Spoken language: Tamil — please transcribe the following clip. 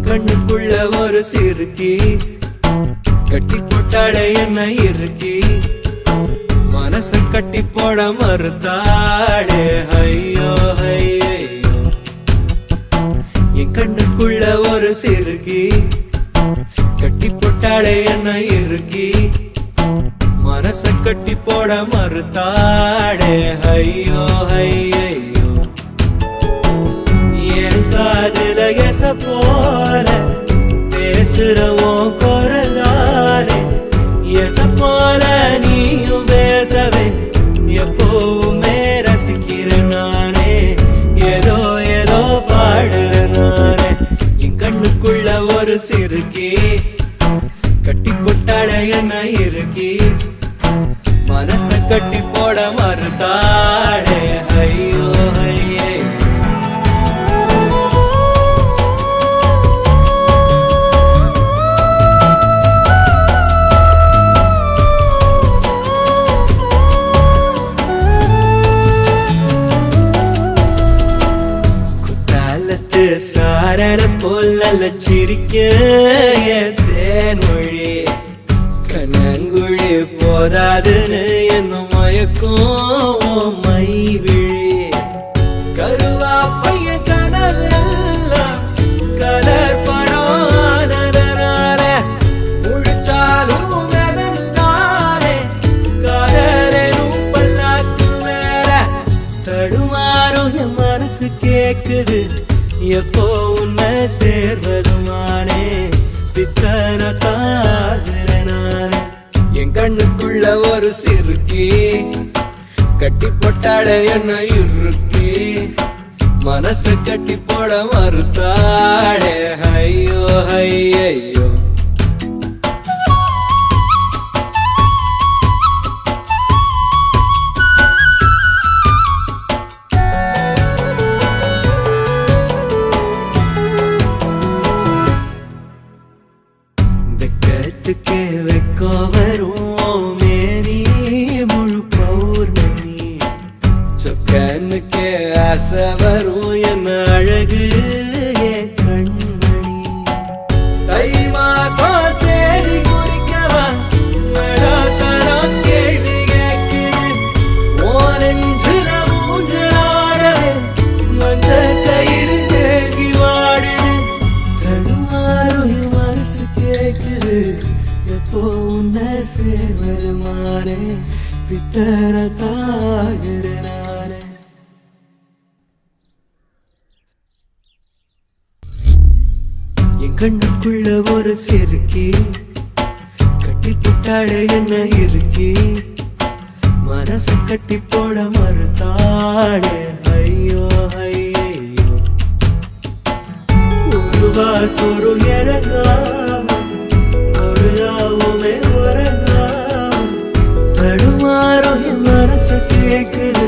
கண்ணுக்குள்ள ஒரு சிறுக்கி கட்டி போட்டாளே என்ன இருக்கி மனச கட்டி போட மறுத்தாளே ஐயோ ஐயோ என் கண்ணுக்குள்ள ஒரு சிறுக்கி கட்டி போட்டாளே என்ன இருக்கி மனச கட்டி போட மறுத்தாளே ஐயோ ஐயோ என் காதுல எச போல பேசுறவோ குரலாலே எச போல நீயும் பேசவே எப்பவுமே ரசிக்கிறேன் நானே ஏதோ ஏதோ பாடுறேன் நானே என் கண்ணுக்குள்ள ஒரு சிறுக்கி கட்டி போட்டாட என்ன இருக்கி மனச கட்டி போட மறுத்தாடே ஐயோ ஐயே சாரர போல சிரிக்க தேன்மொழி கண்ணங்குழி போதாதுன்னு என்ன மயக்கும் மை விழி கருவா பைய கனவெல்லாம் கலர் படம் முழிச்சாலும் தானே கலரும் பல்லாக்கு மேல தடுமாறும் என் மனசு கேக்குது எப்போ உன்னை சேர்வதுமானே பித்தன தாகிறனானே என் கண்ணுக்குள்ள ஒரு சிறுக்கி கட்டி போட்டாட என்ன இருக்கி மனச கட்டி போட மறுத்தாடே ஐயோ ஐயோ வெக்கத்துக்கே வெக்கோ வரும் மேரி முழு பௌர்ணமி சொக்கனுக்கே ஆசை வரும் என்ன அழகு என் கண்மணி தை மாசம் தேடி குறிக்கவா கேள்வி கேட்குது ஓரஞ்சுல மூஞ்சாடவே மஞ்ச கயிறு தேங்கி வாடுது தடுமாறும் மனசு கேக்குது எப்போ உன்னை சேர்வருமானே பித்தன தாகிறனானே என் கண்ணுக்குள்ள ஒரு சிறுக்கி கட்டி போட்டாளே என்ன இருக்கி மனசு கட்டி போட மறுத்தாளே ஐயோ ஐயோ ஒரு வாசொரு இறங்காம ஒரு ராவுமே உறங்காம தடுமாறும் என் மனசு கேக்குது